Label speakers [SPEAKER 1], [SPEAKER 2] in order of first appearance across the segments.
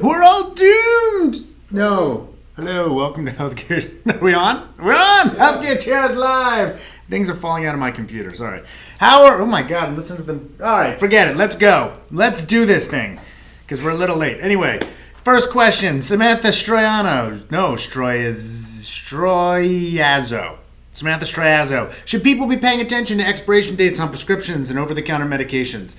[SPEAKER 1] We're all doomed! No. Hello, welcome to Healthcare. Are we on? We're on! Healthcare Chairs Live! Things are falling out of my computer, sorry. Oh my god, listen to them. Alright, forget it, let's go. Let's do this thing. Because we're a little late. Anyway, first question, Samantha Stroiano. No, Stroiazzo. Samantha Stroiazzo. Should people be paying attention to expiration dates on prescriptions and over-the-counter medications?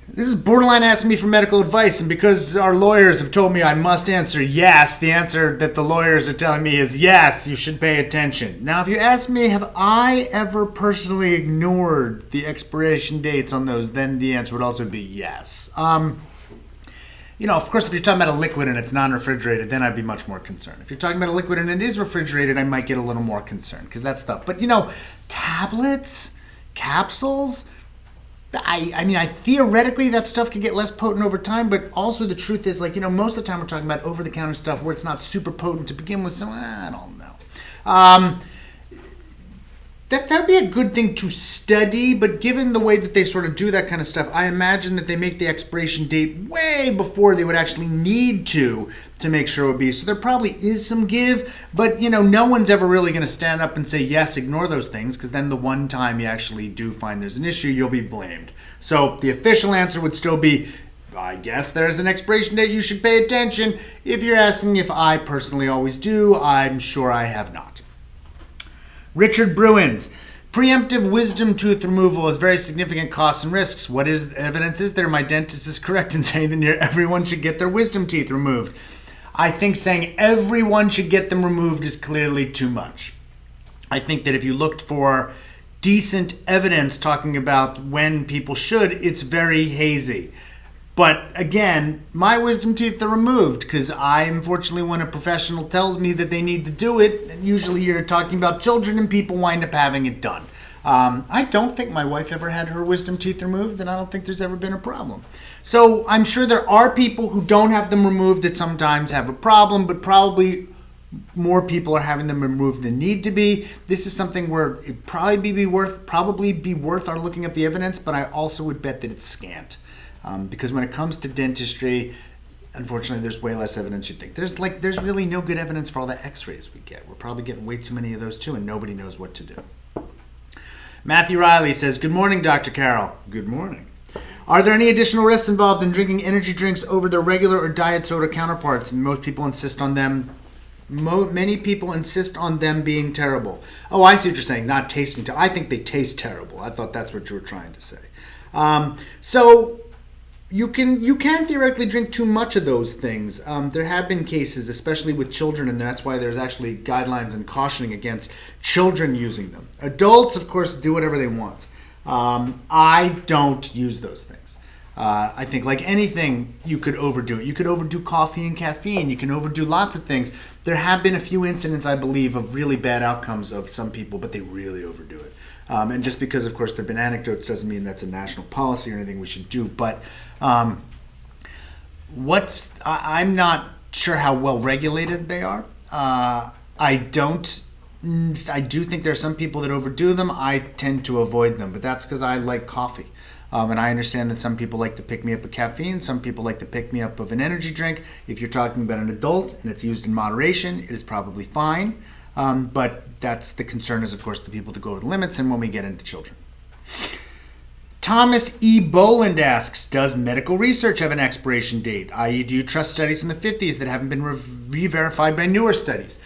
[SPEAKER 1] This is borderline asking me for medical advice, and because our lawyers have told me I must answer yes, the answer that the lawyers are telling me is yes, you should pay attention. Now, if you ask me, have I ever personally ignored the expiration dates on those, then the answer would also be yes. Of course, if you're talking about a liquid and it's non-refrigerated, then I'd be much more concerned. If you're talking about a liquid and it is refrigerated, I might get a little more concerned, because that stuff. But, tablets, capsules, I theoretically that stuff could get less potent over time, but also the truth is, most of the time we're talking about over-the-counter stuff where it's not super potent to begin with, so I don't know. That would be a good thing to study, but given the way that they sort of do that kind of stuff, I imagine that they make the expiration date way before they would actually need to make sure it would be. So there probably is some give, but no one's ever really going to stand up and say, yes, ignore those things, because then the one time you actually do find there's an issue, you'll be blamed. So the official answer would still be, I guess there's an expiration date, you should pay attention. If you're asking if I personally always do, I'm sure I have not. Richard Bruins. Preemptive wisdom tooth removal has very significant costs and risks. What is evidence is there? My dentist is correct in saying that near everyone should get their wisdom teeth removed. I think saying everyone should get them removed is clearly too much. I think that if you looked for decent evidence talking about when people should, it's very hazy. But again, my wisdom teeth are removed because unfortunately, when a professional tells me that they need to do it, usually you're talking about children and people wind up having it done. I don't think my wife ever had her wisdom teeth removed, and I don't think there's ever been a problem. So I'm sure there are people who don't have them removed that sometimes have a problem, but probably more people are having them removed than need to be. This is something where it'd probably be worth our looking up the evidence, but I also would bet that it's scant. Because when it comes to dentistry, unfortunately, there's way less evidence you'd think. There's really no good evidence for all the x-rays we get. We're probably getting way too many of those too, and nobody knows what to do. Matthew Riley says, good morning, Dr. Carroll. Good morning. Are there any additional risks involved in drinking energy drinks over their regular or diet soda counterparts? Most people insist on them. Many people insist on them being terrible. Oh, I see what you're saying, not tasting. I think they taste terrible. I thought that's what you were trying to say. So you can theoretically drink too much of those things. There have been cases, especially with children, and that's why there's actually guidelines and cautioning against children using them. Adults, of course, do whatever they want. I don't use those things. I think like anything, you could overdo it. You could overdo coffee and caffeine. You can overdo lots of things. There have been a few incidents, I believe, of really bad outcomes of some people, but they really overdo it. And just because, of course, there have been anecdotes doesn't mean that's a national policy or anything we should do. But I'm not sure how well regulated they are. I do think there are some people that overdo them. I tend to avoid them, but that's because I like coffee. And I understand that some people like to pick me up of caffeine. Some people like to pick me up of an energy drink. If you're talking about an adult and it's used in moderation, it is probably fine. But that's the concern is, of course, the people to go over the limits and when we get into children. Thomas E. Boland asks, does medical research have an expiration date? I.e., do you trust studies from the 50s that haven't been re-verified by newer studies?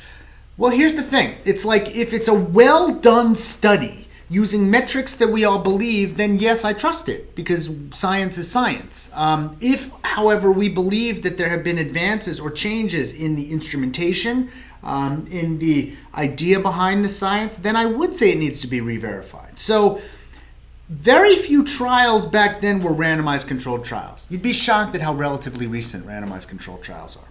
[SPEAKER 1] Well, here's the thing. It's like if it's a well-done study using metrics that we all believe, then yes, I trust it because science is science. If, however, we believe that there have been advances or changes in the instrumentation, in the idea behind the science, then I would say it needs to be re-verified. So very few trials back then were randomized controlled trials. You'd be shocked at how relatively recent randomized controlled trials are.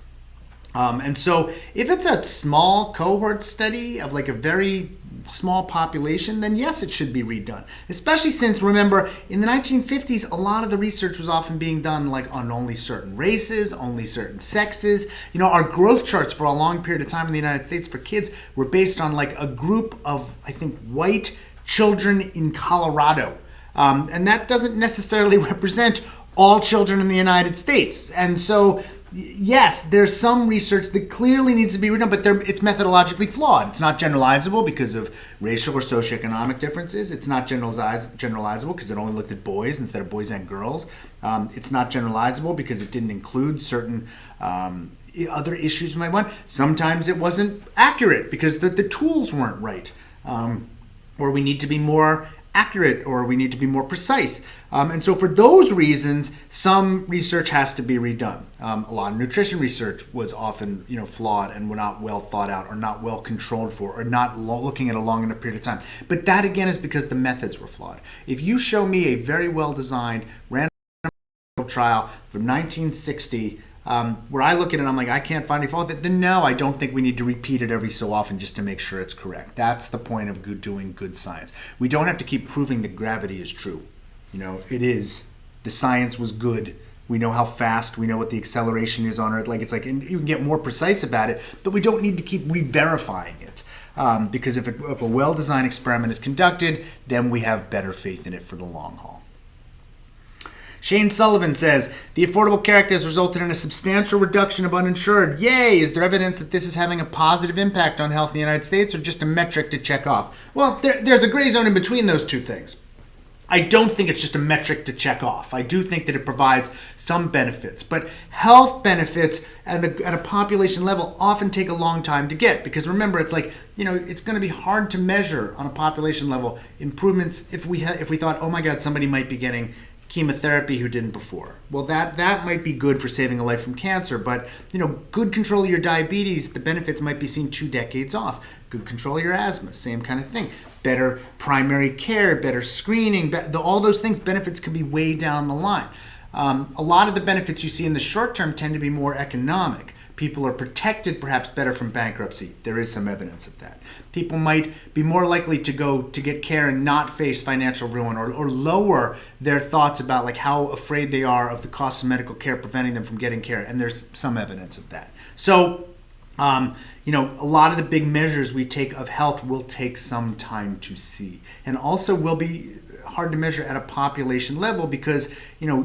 [SPEAKER 1] And so if it's a small cohort study of like a very small population, then yes, it should be redone. Especially since, remember, in the 1950s, a lot of the research was often being done like on only certain races, only certain sexes. Our growth charts for a long period of time in the United States for kids were based on like a group of, I think, white children in Colorado. And that doesn't necessarily represent all children in the United States. And so, yes, there's some research that clearly needs to be redone, but it's methodologically flawed. It's not generalizable because of racial or socioeconomic differences. It's not generalizable because it only looked at boys instead of boys and girls. It's not generalizable because it didn't include certain other issues we might want. Sometimes it wasn't accurate because the tools weren't right. Or we need to be more accurate, or we need to be more precise. And so for those reasons, some research has to be redone. A lot of nutrition research was often, flawed and were not well thought out or not well controlled for or not looking at a long enough period of time. But that again is because the methods were flawed. If you show me a very well designed random trial from 1960 where I look at it and I'm like, I can't find any fault, then no, I don't think we need to repeat it every so often just to make sure it's correct. That's the point of doing good science. We don't have to keep proving that gravity is true. It is. The science was good. We know how fast, we know what the acceleration is on Earth. And you can get more precise about it, but we don't need to keep re-verifying it. Because if a well-designed experiment is conducted, then we have better faith in it for the long haul. Shane Sullivan says, the Affordable Care Act has resulted in a substantial reduction of uninsured. Yay! Is there evidence that this is having a positive impact on health in the United States or just a metric to check off? Well, there's a gray zone in between those two things. I don't think it's just a metric to check off. I do think that it provides some benefits, but health benefits at a population level often take a long time to get because remember, it's it's going to be hard to measure on a population level improvements if we thought, oh my God, somebody might be getting chemotherapy who didn't before. Well, that might be good for saving a life from cancer, but good control of your diabetes, the benefits might be seen 2 decades off. Good control of your asthma, same kind of thing. Better primary care, better screening, all those things, benefits could be way down the line. A lot of the benefits you see in the short term tend to be more economic. People are protected perhaps better from bankruptcy. There is some evidence of that. People might be more likely to go to get care and not face financial ruin or lower their thoughts about how afraid they are of the cost of medical care preventing them from getting care. And there's some evidence of that. So, a lot of the big measures we take of health will take some time to see. And also will be hard to measure at a population level because,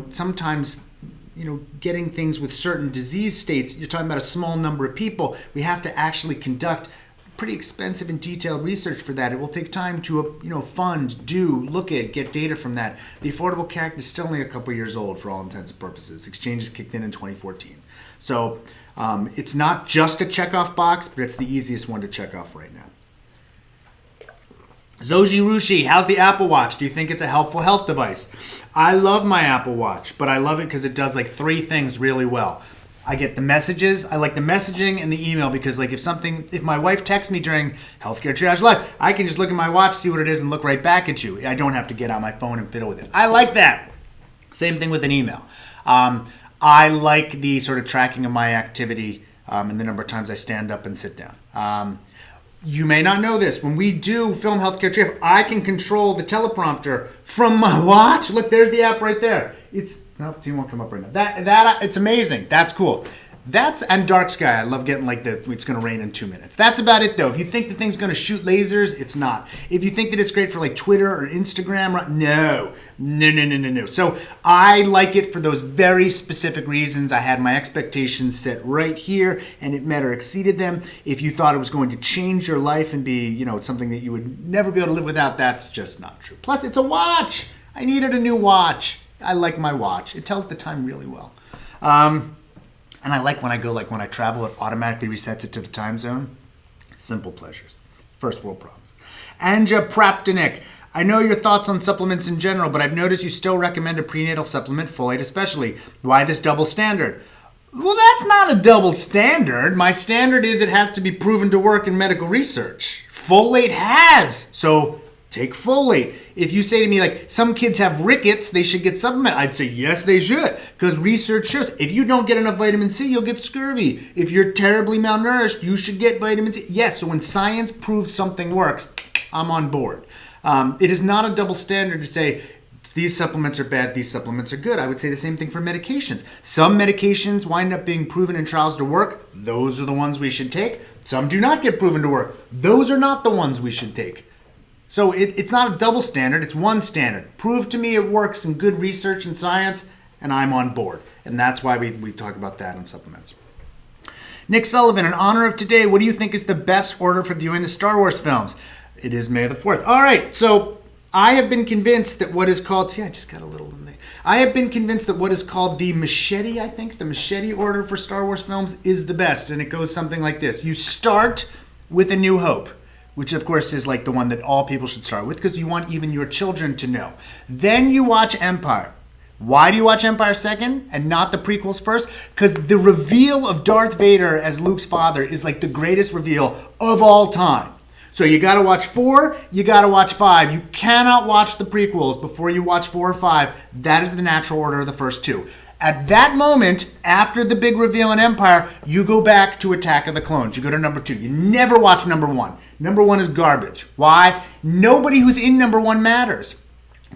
[SPEAKER 1] sometimes getting things with certain disease states, you're talking about a small number of people. We have to actually conduct pretty expensive and detailed research for that. It will take time to, fund, look at, get data from that. The Affordable Care Act is still only a couple years old for all intents and purposes. Exchanges kicked in 2014. So it's not just a checkoff box, but it's the easiest one to check off right now. Zoji Rushi, how's the Apple Watch? Do you think it's a helpful health device? I love my Apple Watch, but I love it because it does 3 things really well. I get the messages. I like the messaging and the email because if my wife texts me during Healthcare Triage Live, I can just look at my watch, see what it is, and look right back at you. I don't have to get out my phone and fiddle with it. I like that. Same thing with an email. I like the sort of tracking of my activity and the number of times I stand up and sit down. You may not know this. When we do Film Healthcare Triage, I can control the teleprompter from my watch. Look, there's the app right there. It won't come up right now. That it's amazing. That's cool. And dark sky. I love getting it's going to rain in 2 minutes. That's about it though. If you think the thing's going to shoot lasers, it's not. If you think that it's great for Twitter or Instagram, no. So I like it for those very specific reasons. I had my expectations set right here and it met or exceeded them. If you thought it was going to change your life and be, something that you would never be able to live without, that's just not true. Plus it's a watch. I needed a new watch. I like my watch. It tells the time really well. And I like when I travel, it automatically resets it to the time zone. Simple pleasures. First world problems. Anja Praptonik, I know your thoughts on supplements in general, but I've noticed you still recommend a prenatal supplement, folate especially. Why this double standard? Well, that's not a double standard. My standard is it has to be proven to work in medical research. Folate has. So take folate. If you say to me some kids have rickets, they should get supplement, I'd say yes, they should, because research shows if you don't get enough vitamin C, you'll get scurvy. If you're terribly malnourished, you should get vitamin C. Yes, so when science proves something works, I'm on board. It is not a double standard to say these supplements are bad, these supplements are good. I would say the same thing for medications. Some medications wind up being proven in trials to work. Those are the ones we should take. Some do not get proven to work. Those are not the ones we should take. So it's not a double standard, it's one standard. Prove to me it works in good research and science, and I'm on board. And that's why we talk about that in supplements. Nick Sullivan, in honor of today, what do you think is the best order for viewing the Star Wars films? It is May the 4th. All right, so I have been convinced that what is called, see, I just got a little in there. I have been convinced that what is called the machete, I think, the machete order for Star Wars films is the best. And it goes something like this. You start with A New Hope, which of course is like the one that all people should start with because you want even your children to know. Then you watch Empire. Why do you watch Empire second and not the prequels first? Because the reveal of Darth Vader as Luke's father is like the greatest reveal of all time. So you got to watch 4, you got to watch 5. You cannot watch the prequels before you watch 4 or 5. That is the natural order of the first 2. At that moment, after the big reveal in Empire, you go back to Attack of the Clones. You go to number 2. You never watch number 1. Number 1 is garbage. Why? Nobody who's in number 1 matters.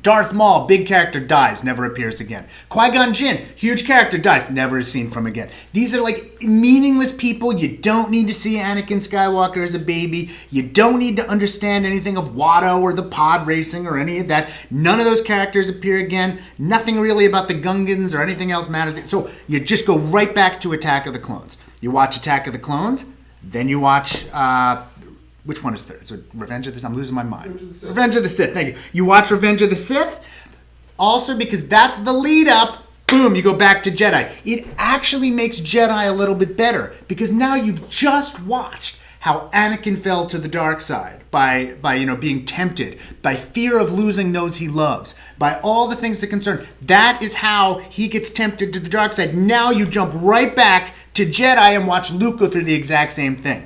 [SPEAKER 1] Darth Maul, big character, dies, never appears again. Qui-Gon Jinn, huge character, dies, never is seen from again. These are like meaningless people. You don't need to see Anakin Skywalker as a baby. You don't need to understand anything of Watto or the pod racing or any of that. None of those characters appear again. Nothing really about the Gungans or anything else matters. So you just go right back to Attack of the Clones. You watch Attack of the Clones, then you watch... which one is third? So Revenge of the Sith. I'm losing my mind. Revenge of the Sith. Thank you. You watch Revenge of the Sith. Also, because that's the lead up, boom, you go back to Jedi. It actually makes Jedi a little bit better because now you've just watched how Anakin fell to the dark side by being tempted, by fear of losing those he loves, by all the things that concern. That is how he gets tempted to the dark side. Now you jump right back to Jedi and watch Luke go through the exact same thing.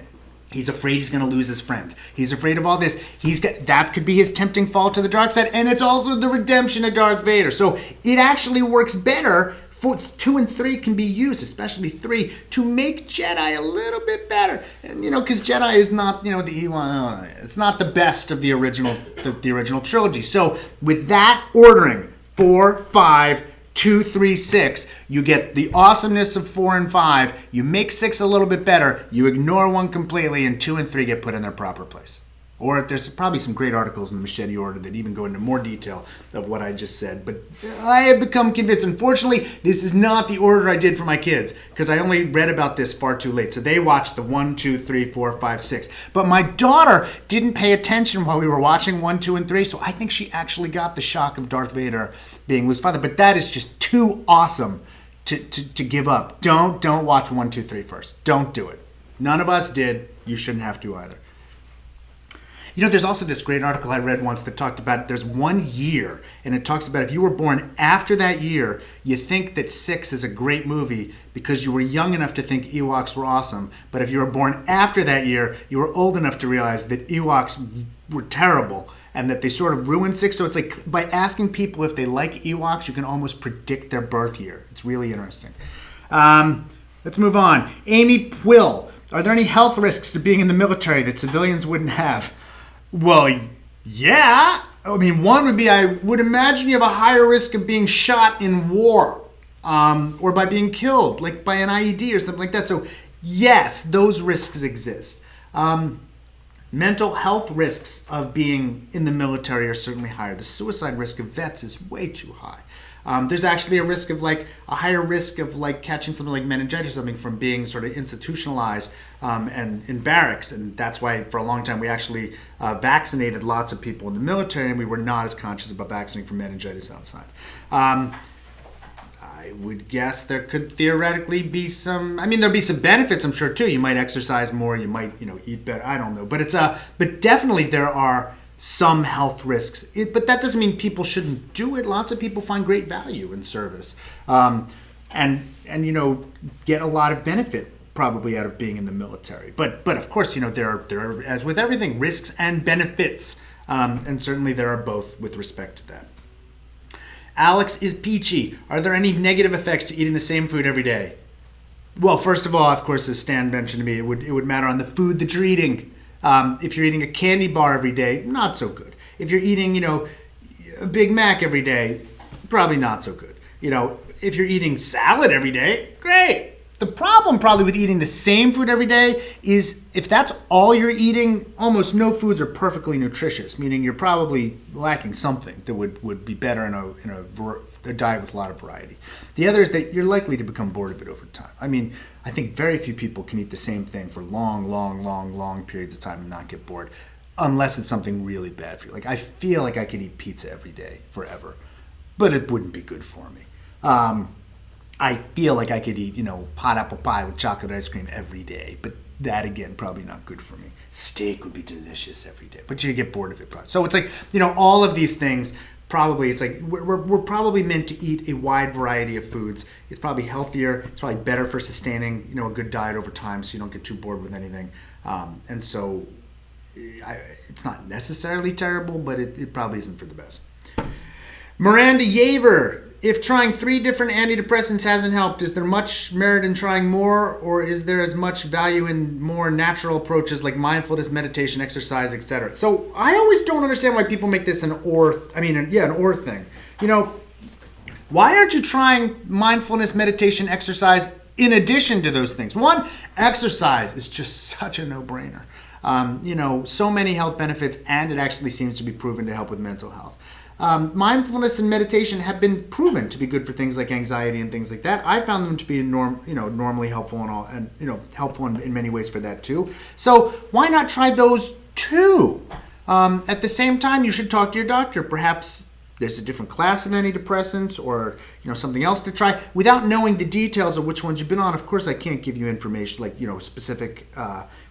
[SPEAKER 1] He's afraid he's going to lose his friends. He's afraid of all this. That could be his tempting fall to the dark side, and it's also the redemption of Darth Vader. So it actually works better. 2 and 3 can be used, especially 3, to make Jedi a little bit better. And because Jedi is not, it's not the best of the original trilogy. So with that ordering, 4, 5, 2, 3, 6, you get the awesomeness of 4 and 5, you make 6 a little bit better, you ignore 1 completely, and 2 and 3 get put in their proper place. Or there's probably some great articles in the machete order that even go into more detail of what I just said. But I have become convinced. Unfortunately, this is not the order I did for my kids because I only read about this far too late. So they watched the 1, 2, 3, 4, 5, 6. But my daughter didn't pay attention while we were watching 1, 2, and 3. So I think she actually got the shock of Darth Vader being Luke's father. But that is just too awesome to give up. Don't watch 1, 2, 3 first. Don't do it. None of us did. You shouldn't have to either. There's also this great article I read once that talked about there's 1 year, and it talks about if you were born after that year, you think that 6 is a great movie because you were young enough to think Ewoks were awesome. But if you were born after that year, you were old enough to realize that Ewoks were terrible and that they sort of ruined 6. So it's like by asking people if they like Ewoks, you can almost predict their birth year. It's really interesting. Let's move on. Amy Quill. Are there any health risks to being in the military that civilians wouldn't have? Well, yeah. I mean, one would be I would imagine you have a higher risk of being shot in war or by being killed, like by an IED or something like that. So, yes, those risks exist. Mental health risks of being in the military are certainly higher. The suicide risk of vets is way too high. There's actually a risk of a higher risk of catching something like meningitis or something from being sort of institutionalized and in barracks. And that's why for a long time we actually vaccinated lots of people in the military and we were not as conscious about vaccinating for meningitis outside. I would guess there could theoretically be there'd be some benefits, I'm sure, too. You might exercise more, you might, eat better. I don't know. But definitely there are some health risks. But that doesn't mean people shouldn't do it. Lots of people find great value in service and get a lot of benefit probably out of being in the military. But of course, there are, as with everything, risks and benefits. And certainly there are both with respect to that. Alex is peachy. Are there any negative effects to eating the same food every day? Well, first of all, of course, as Stan mentioned to me, it would matter on the food that you're eating. If you're eating a candy bar every day, not so good. If you're eating, a Big Mac every day, probably not so good. If you're eating salad every day, great. The problem probably with eating the same food every day is if that's all you're eating, almost no foods are perfectly nutritious, meaning you're probably lacking something that would be better in a diet with a lot of variety. The other is that you're likely to become bored of it over time. I mean, I think very few people can eat the same thing for long periods of time and not get bored, unless it's something really bad for you. Like, I feel like I could eat pizza every day forever, but it wouldn't be good for me. I feel like I could eat, pot apple pie with chocolate ice cream every day, but that, again, probably not good for me. Steak would be delicious every day, but you get bored of it probably. So it's like, all of these things, probably, it's like we're probably meant to eat a wide variety of foods. It's probably healthier. It's probably better for sustaining, a good diet over time so you don't get too bored with anything. And so it's not necessarily terrible, but it probably isn't for the best. Miranda Yaver. If trying 3 different antidepressants hasn't helped, is there much merit in trying more, or is there as much value in more natural approaches like mindfulness, meditation, exercise, etc.? So I always don't understand why people make this an or thing. Why aren't you trying mindfulness, meditation, exercise in addition to those things? One, exercise is just such a no-brainer. So many health benefits, and it actually seems to be proven to help with mental health. Mindfulness and meditation have been proven to be good for things like anxiety and things like that. I found them to be normally helpful and helpful in many ways for that too. So why not try those too? At the same time, you should talk to your doctor. Perhaps there's a different class of antidepressants or something else to try without knowing the details of which ones you've been on. Of course, I can't give you information like specific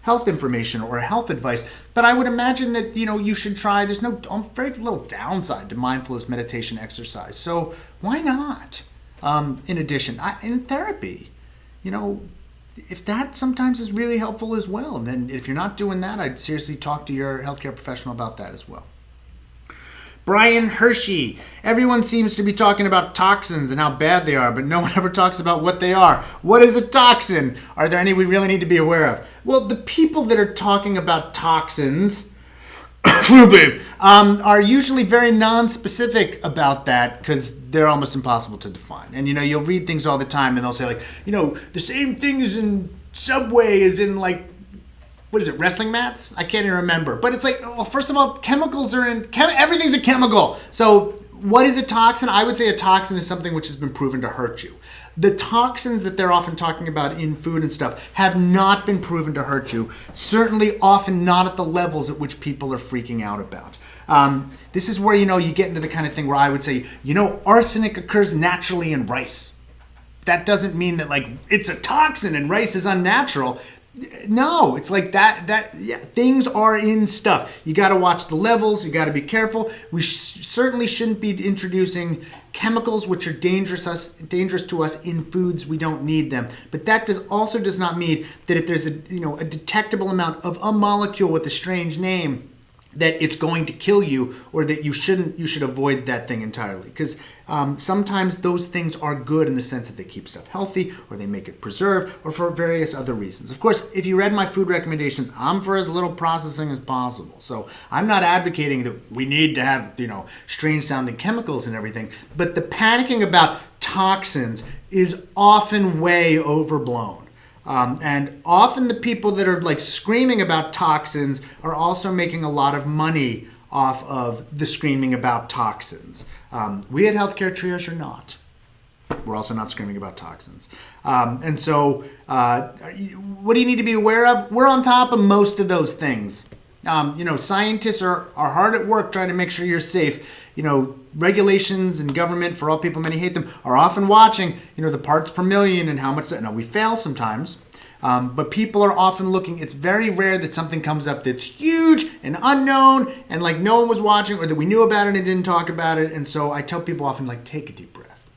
[SPEAKER 1] health information or health advice, but I would imagine that you should try. There's very little downside to mindfulness, meditation, exercise. So why not? In addition, in therapy, if that sometimes is really helpful as well, then if you're not doing that, I'd seriously talk to your healthcare professional about that as well. Brian Hershey. Everyone seems to be talking about toxins and how bad they are, but no one ever talks about what they are. What is a toxin? Are there any we really need to be aware of? Well, the people that are talking about toxins are usually very non-specific about that because they're almost impossible to define. And, you'll read things all the time and they'll say, the same thing is in Subway as in, what is it, wrestling mats? I can't even remember. But it's like, well, first of all, chemicals are everything's a chemical. So what is a toxin? I would say a toxin is something which has been proven to hurt you. The toxins that they're often talking about in food and stuff have not been proven to hurt you. Certainly often not at the levels at which people are freaking out about. This is where, you get into the kind of thing where I would say, arsenic occurs naturally in rice. That doesn't mean that it's a toxin and rice is unnatural. No, it's like that things are in stuff. You got to watch the levels. You got to be careful. We certainly shouldn't be introducing chemicals which are dangerous to us in foods. We don't need them. But that does not mean that if there's a detectable amount of a molecule with a strange name, that it's going to kill you, or that you should avoid that thing entirely. Because sometimes those things are good in the sense that they keep stuff healthy, or they make it preserved, or for various other reasons. Of course, if you read my food recommendations, I'm for as little processing as possible. So I'm not advocating that we need to have, strange sounding chemicals and everything, but the panicking about toxins is often way overblown. And often the people that are screaming about toxins are also making a lot of money off of the screaming about toxins. We at Healthcare Triage are not. We're also not screaming about toxins. And so what do you need to be aware of? We're on top of most of those things. Scientists are hard at work trying to make sure you're safe. Regulations and government, for all people, many hate them, are often watching, the parts per million and how much. Now, we fail sometimes, but people are often looking. It's very rare that something comes up that's huge and unknown and no one was watching, or that we knew about it and didn't talk about it. And so I tell people often, take a deep breath.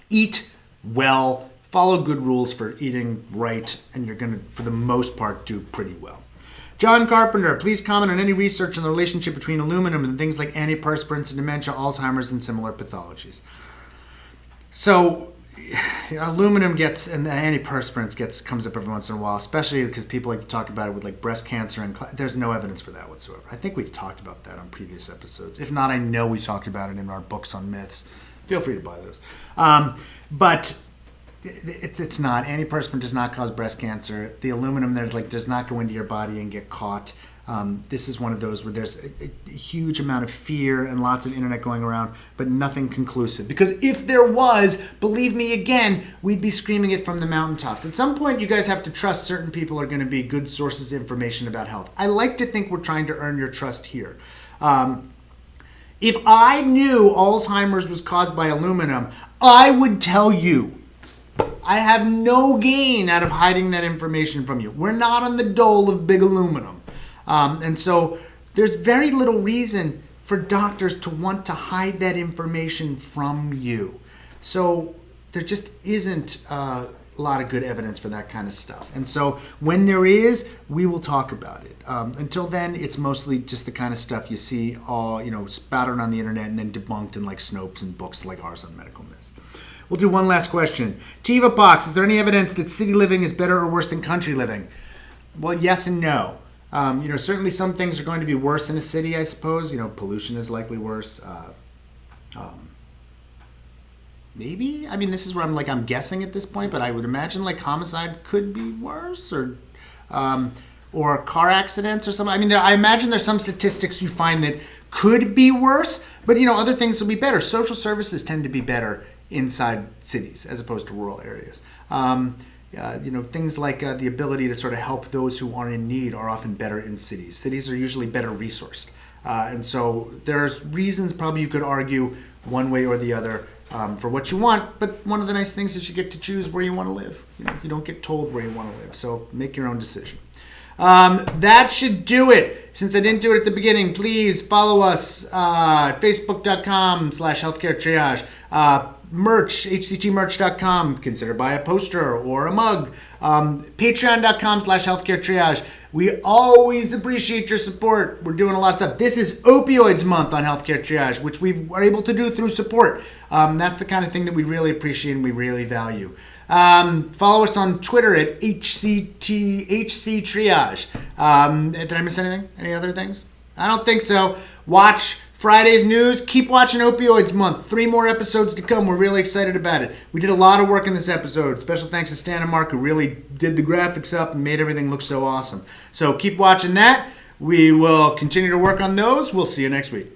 [SPEAKER 1] Eat well, follow good rules for eating right, and you're going to, for the most part, do pretty well. John Carpenter, please comment on any research on the relationship between aluminum and things like antiperspirants and dementia, Alzheimer's, and similar pathologies. So, aluminum and the antiperspirants comes up every once in a while, especially because people like to talk about it with breast cancer, and there's no evidence for that whatsoever. I think we've talked about that on previous episodes. If not, I know we talked about it in our books on myths. Feel free to buy those. But It's not. Antiperspirant does not cause breast cancer. The aluminum there does not go into your body and get caught. This is one of those where there's a huge amount of fear and lots of internet going around, but nothing conclusive. Because if there was, believe me again, we'd be screaming it from the mountaintops. At some point, you guys have to trust certain people are going to be good sources of information about health. I like to think we're trying to earn your trust here. If I knew Alzheimer's was caused by aluminum, I would tell you. I have no gain out of hiding that information from you. We're not on the dole of big aluminum. And so there's very little reason for doctors to want to hide that information from you. So there just isn't a lot of good evidence for that kind of stuff. And so when there is, we will talk about it. Until then, it's mostly just the kind of stuff you see all, spouted on the internet and then debunked in like Snopes and books like ours on medical myths. We'll do one last question. Tiva Pox, is there any evidence that city living is better or worse than country living? Well, yes and no. Certainly some things are going to be worse in a city, I suppose. Pollution is likely worse. Maybe. I mean, this is where I'm guessing at this point, but I would imagine homicide could be worse, or car accidents or something. I mean, I imagine there's some statistics you find that could be worse, but other things will be better. Social services tend to be better inside cities as opposed to rural areas. Things like the ability to sort of help those who are in need are often better in cities. Cities are usually better resourced. And so there's reasons probably you could argue one way or the other for what you want. But one of the nice things is you get to choose where you want to live. You don't get told where you want to live. So make your own decision. That should do it. Since I didn't do it at the beginning, please follow us facebook.com/healthcaretriage. Merch, hctmerch.com. Consider buy a poster or a mug. Patreon.com/healthcaretriage. We always appreciate your support. We're doing a lot of stuff. This is Opioids Month on Healthcare Triage, which we are able to do through support. That's the kind of thing that we really appreciate and we really value. Follow us on Twitter at HCTriage. Did I miss anything? Any other things? I don't think so. Watch Friday's news. Keep watching Opioids Month. 3 more episodes to come. We're really excited about it. We did a lot of work in this episode. Special thanks to Stan and Mark, who really did the graphics up and made everything look so awesome. So keep watching that. We will continue to work on those. We'll see you next week.